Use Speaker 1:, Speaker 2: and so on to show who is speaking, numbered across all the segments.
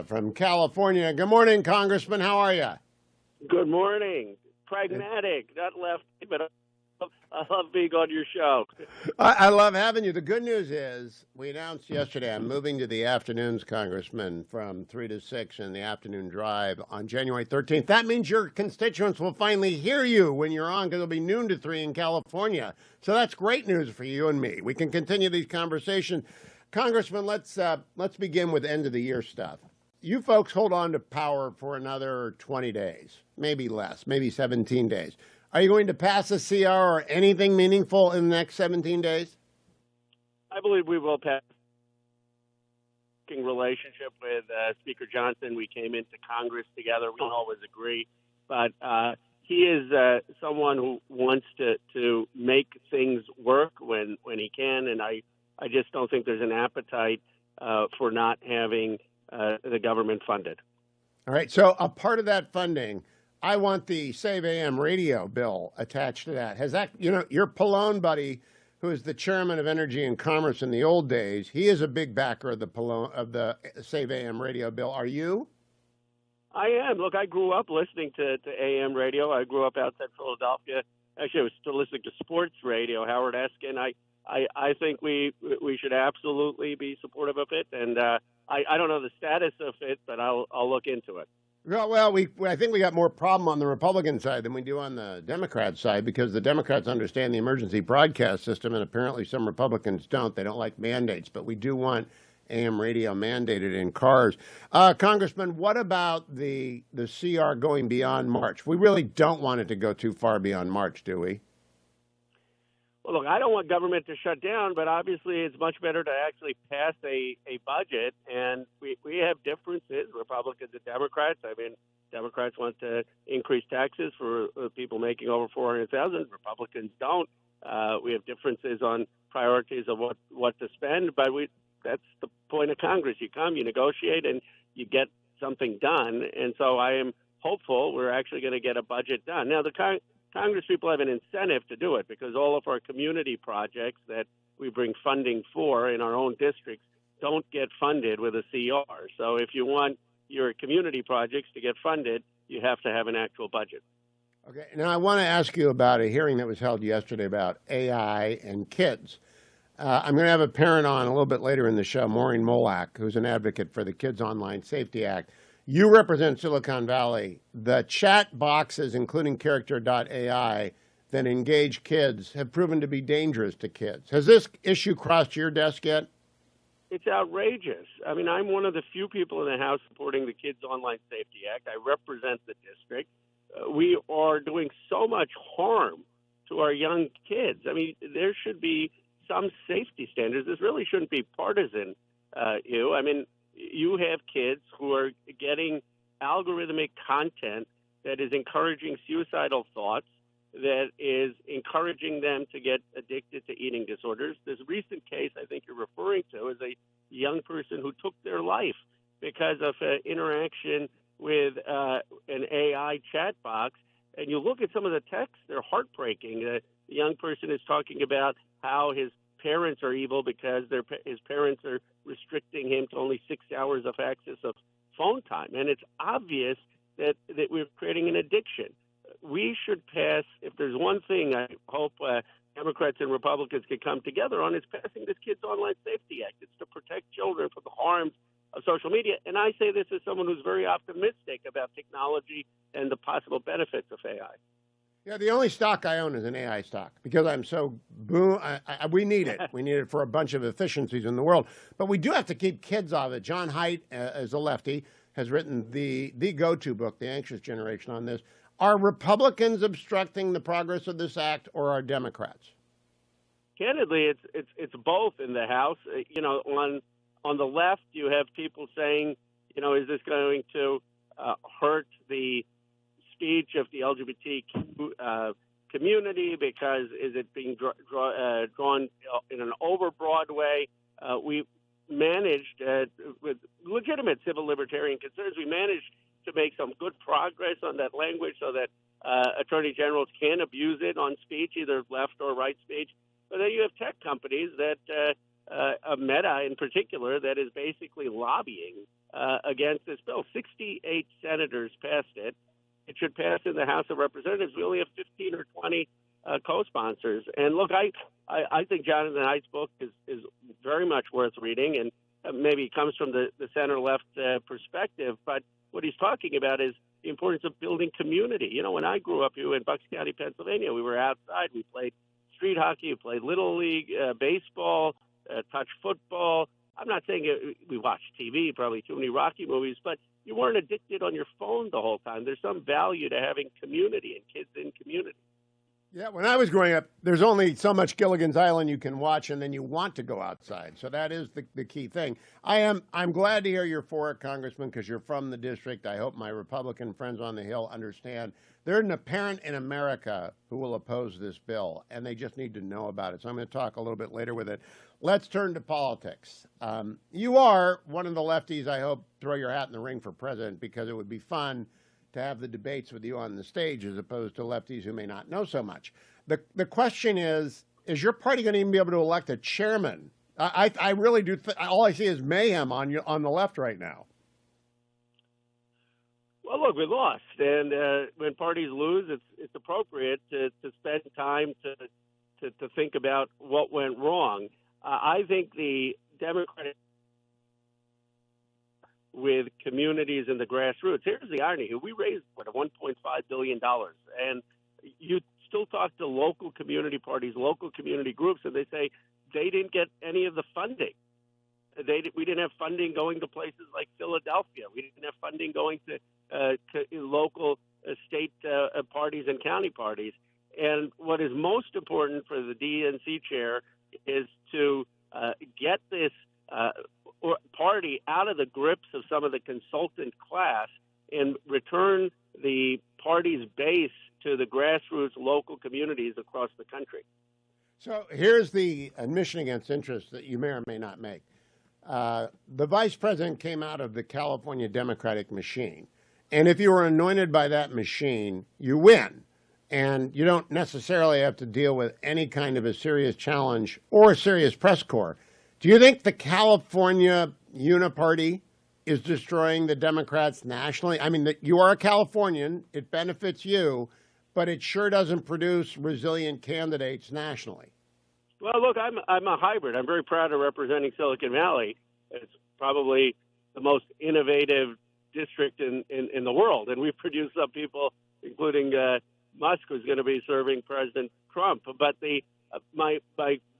Speaker 1: From California. Good morning, Congressman. How are you?
Speaker 2: Good morning. Pragmatic, not lefty, but I love being on your show.
Speaker 1: I love having you. The good news is we announced yesterday I'm moving to the afternoons, Congressman, from 3 to 6 in the afternoon drive on January 13th. That means your constituents will finally hear you when you're on because it'll be noon to 3 in California. So that's great news for you and me. We can continue these conversations. Congressman, let's begin with end of the year stuff. You folks hold on to power for another 20 days, maybe less, maybe 17 days. Are you going to pass a CR or anything meaningful in the next 17 days?
Speaker 2: I believe we will pass a relationship with Speaker Johnson. We came into Congress together. We don't always agree, but he is someone who wants to make things work when he can, and I just don't think there's an appetite for not having the government funded.
Speaker 1: All right. So a part of that funding, I want the Save AM radio bill attached to that. Has that, your Pallone buddy, who is the chairman of Energy and Commerce in the old days, he is a big backer of the Save AM radio bill. Are you?
Speaker 2: I am. Look, I grew up listening to AM radio. I grew up outside Philadelphia. Actually, I was still listening to sports radio, Howard Eskin. I think we should absolutely be supportive of it, and I don't know the status of it, but I'll look into it.
Speaker 1: Well, I think we got more problem on the Republican side than we do on the Democrat side because the Democrats understand the emergency broadcast system, and apparently some Republicans don't. They don't like mandates, but we do want AM radio mandated in cars. Congressman, what about the CR going beyond March? We really don't want it to go too far beyond March, do we?
Speaker 2: Well, look, I don't want government to shut down, but obviously it's much better to actually pass a budget. And we have differences, Republicans and Democrats. I mean, Democrats want to increase taxes for people making over $400,000. Republicans don't. We have differences on priorities of what to spend, but that's the point of Congress. You come, you negotiate, and you get something done. And so I am hopeful we're actually going to get a budget done. Now, the Congress people have an incentive to do it because all of our community projects that we bring funding for in our own districts don't get funded with a CR. So if you want your community projects to get funded, you have to have an actual budget.
Speaker 1: Okay. Now, I want to ask you about a hearing that was held yesterday about AI and kids. I'm going to have a parent on a little bit later in the show, Maureen Molak, who's an advocate for the Kids Online Safety Act. You represent Silicon Valley. The chat boxes, including Character.ai, that engage kids have proven to be dangerous to kids. Has this issue crossed your desk yet?
Speaker 2: It's outrageous. I mean, I'm one of the few people in the House supporting the Kids Online Safety Act. I represent the district. We are doing so much harm to our young kids. I mean, there should be some safety standards. This really shouldn't be partisan, Hugh. I mean, you have kids who are getting algorithmic content that is encouraging suicidal thoughts, that is encouraging them to get addicted to eating disorders. This recent case I think you're referring to is a young person who took their life because of an interaction with an AI chat box. And you look at some of the texts, they're heartbreaking. The young person is talking about how his parents are evil because his parents are restricting him to only 6 hours of access of phone time. And it's obvious that we're creating an addiction. We should pass, if there's one thing I hope Democrats and Republicans can come together on, is passing this Kids Online Safety Act. It's to protect children from the harms of social media. And I say this as someone who's very optimistic about technology and the possible benefits of AI.
Speaker 1: Yeah, the only stock I own is an AI stock because I'm so we need it. We need it for a bunch of efficiencies in the world. But we do have to keep kids off it. John Haidt, as a lefty, has written the go-to book, The Anxious Generation, on this. Are Republicans obstructing the progress of this act, or are Democrats?
Speaker 2: Candidly, it's both in the House. On the left, you have people saying, is this going to hurt the speech of the LGBTQ community because is it being drawn in an overbroad way? We managed, with legitimate civil libertarian concerns, we managed to make some good progress on that language so that attorney generals can abuse it on speech, either left or right speech. But then you have tech companies that, Meta in particular, that is basically lobbying against this bill. 68 senators passed it. It should pass in the House of Representatives. We only have 15 or 20 co-sponsors. And look, I think Jonathan Haidt's book is very much worth reading, and maybe it comes from the center-left perspective. But what he's talking about is the importance of building community. You know, when I grew up here in Bucks County, Pennsylvania, we were outside. We played street hockey, we played Little League, baseball, touch football. I'm not saying we watched TV, probably too many Rocky movies, but you weren't addicted on your phone the whole time. There's some value to having community and kids in community.
Speaker 1: Yeah, when I was growing up, there's only so much Gilligan's Island you can watch, and then you want to go outside. So that is the key thing. I'm glad to hear you're for it, Congressman, because you're from the district. I hope my Republican friends on the Hill understand there's an apparent in America who will oppose this bill, and they just need to know about it. So I'm going to talk a little bit later with it. Let's turn to politics. You are one of the lefties, I hope, throw your hat in the ring for president, because it would be fun to have the debates with you on the stage as opposed to lefties who may not know so much. The question is your party going to even be able to elect a chairman? I really do. All I see is mayhem on the left right now.
Speaker 2: Well, look, we lost, and when parties lose, it's appropriate to spend time to think about what went wrong. I think the Democratic with communities in the grassroots. Here's the irony. We raised, $1.5 billion, and you still talk to local community parties, local community groups, and they say they didn't get any of the funding. We didn't have funding going to places like Philadelphia. We didn't have funding going to local state parties and county parties. And what is most important for the DNC chair is to get this party out of the grips of some of the consultant class and return the party's base to the grassroots local communities across the country.
Speaker 1: So here's the admission against interest that you may or may not make. The vice president came out of the California Democratic machine. And if you were anointed by that machine, you win. And you don't necessarily have to deal with any kind of a serious challenge or a serious press corps. Do you think the California Uniparty is destroying the Democrats nationally? I mean, you are a Californian. It benefits you, but it sure doesn't produce resilient candidates nationally.
Speaker 2: Well, look, I'm a hybrid. I'm very proud of representing Silicon Valley. It's probably the most innovative district in the world, and we've produced some people, including Musk, who's going to be serving President Trump. But my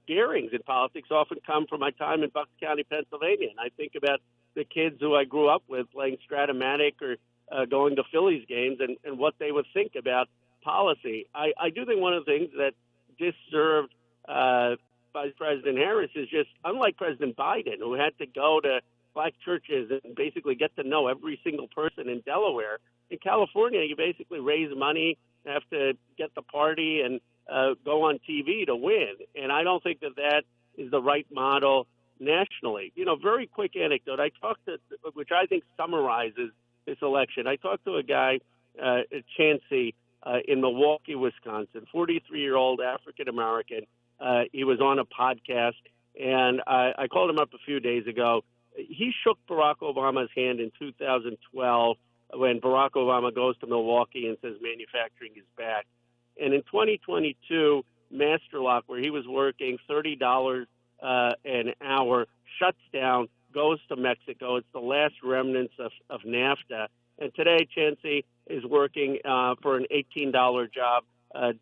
Speaker 2: bearings in politics often come from my time in Bucks County, Pennsylvania, and I think about the kids who I grew up with playing Stratomatic or going to Phillies games and what they would think about policy. I do think one of the things that disserved Vice President Harris is just, unlike President Biden, who had to go to black churches and basically get to know every single person in Delaware, in California, you basically raise money, have to get the party and go on TV to win. And I don't think that is the right model nationally. You know, very quick anecdote. I talked to, which I think summarizes this election. I talked to a guy, Chancey, in Milwaukee, Wisconsin, 43-year-old African-American. He was on a podcast, and I called him up a few days ago. He shook Barack Obama's hand in 2012 when Barack Obama goes to Milwaukee and says manufacturing is back. And in 2022, Masterlock, where he was working $30 an hour, shuts down, goes to Mexico. It's the last remnants of NAFTA. And today, Chancey is working for an $18 job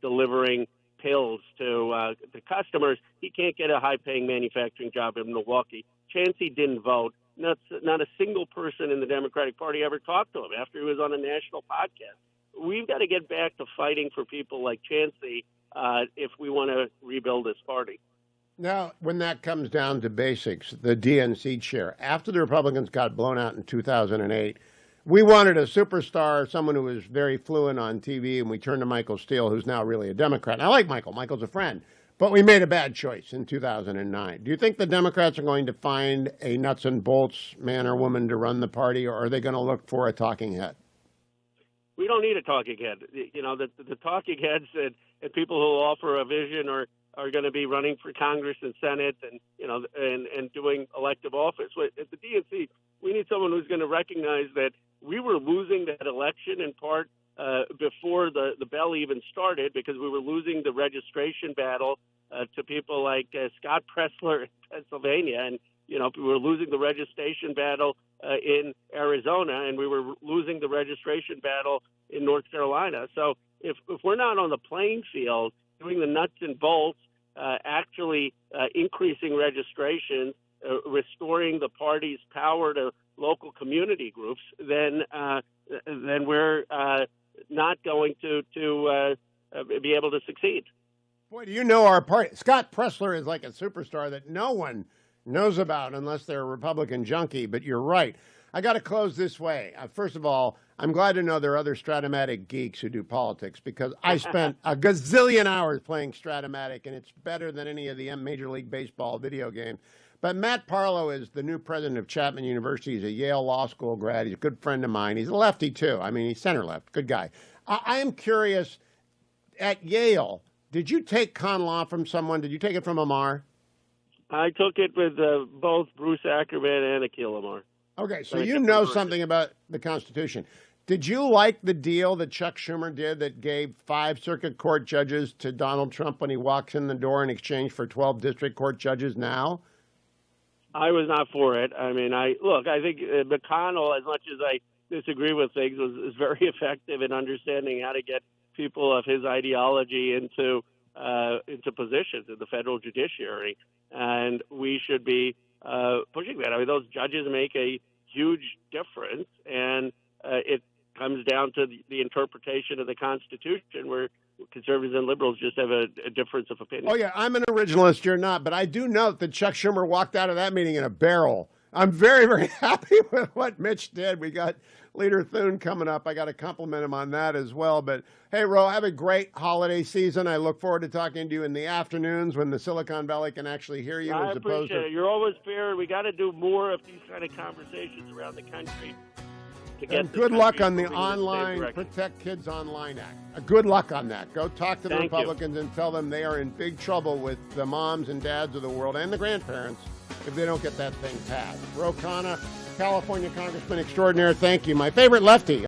Speaker 2: delivering pills to the customers. He can't get a high-paying manufacturing job in Milwaukee. Chancey didn't vote. Not a single person in the Democratic Party ever talked to him after he was on a national podcast. We've got to get back to fighting for people like Chancey if we want to rebuild this party.
Speaker 1: Now, when that comes down to basics, the DNC chair, after the Republicans got blown out in 2008, we wanted a superstar, someone who was very fluent on TV, and we turned to Michael Steele, who's now really a Democrat. And I like Michael. Michael's a friend. But we made a bad choice in 2009. Do you think the Democrats are going to find a nuts and bolts man or woman to run the party, or are they going to look for a talking head?
Speaker 2: We don't need a talking head. You know, the talking heads and people who offer a vision are going to be running for Congress and Senate and, you know, and doing elective office. At the DNC, We need someone who's going to recognize that we were losing that election in part before the bell even started, because we were losing the registration battle to people like Scott Pressler in Pennsylvania, and we were losing the registration battle in Arizona, and we were losing the registration battle in North Carolina. So if we're not on the playing field doing the nuts and bolts, actually increasing registrations, restoring the party's power to local community groups, then we're not going to be able to succeed.
Speaker 1: Boy, do you know our party? Scott Pressler is like a superstar that no one knows about unless they're a Republican junkie, but you're right. I got to close this way. First of all, I'm glad to know there are other Stratomatic geeks who do politics, because I spent a gazillion hours playing Stratomatic, and it's better than any of the Major League Baseball video games. But Matt Parlow is the new president of Chapman University. He's a Yale Law School grad. He's a good friend of mine. He's a lefty, too. I mean, he's center-left. Good guy. I am curious, at Yale, did you take con law from someone? Did you take it from Amar?
Speaker 2: I took it with both Bruce Ackerman and Akhil Amar.
Speaker 1: Okay, so you know something about the Constitution. Did you like the deal that Chuck Schumer did that gave 5 circuit court judges to Donald Trump when he walks in the door in exchange for 12 district court judges now?
Speaker 2: I was not for it. I mean, I think McConnell, as much as I disagree with things, was very effective in understanding how to get people of his ideology into positions in the federal judiciary, and we should be pushing that. I mean, those judges make a huge difference, and it comes down to the interpretation of the Constitution, where conservatives and liberals just have a difference of opinion.
Speaker 1: Oh, yeah, I'm an originalist, you're not, but I do note that Chuck Schumer walked out of that meeting in a barrel. I'm very, very happy with what Mitch did. We got Leader Thune coming up. I got to compliment him on that as well. But, hey, Ro, have a great holiday season. I look forward to talking to you in the afternoons when the Silicon Valley can actually hear you.
Speaker 2: I appreciate it. You're always fair. We got to do more of these kind of conversations around the country.
Speaker 1: And good luck on the online Protect Kids Online Act. Good luck on that. Go talk to the Republicans and tell them they are in big trouble with the moms and dads of the world and the grandparents if they don't get that thing passed. Ro Khanna, California Congressman Extraordinaire, thank you. My favorite lefty.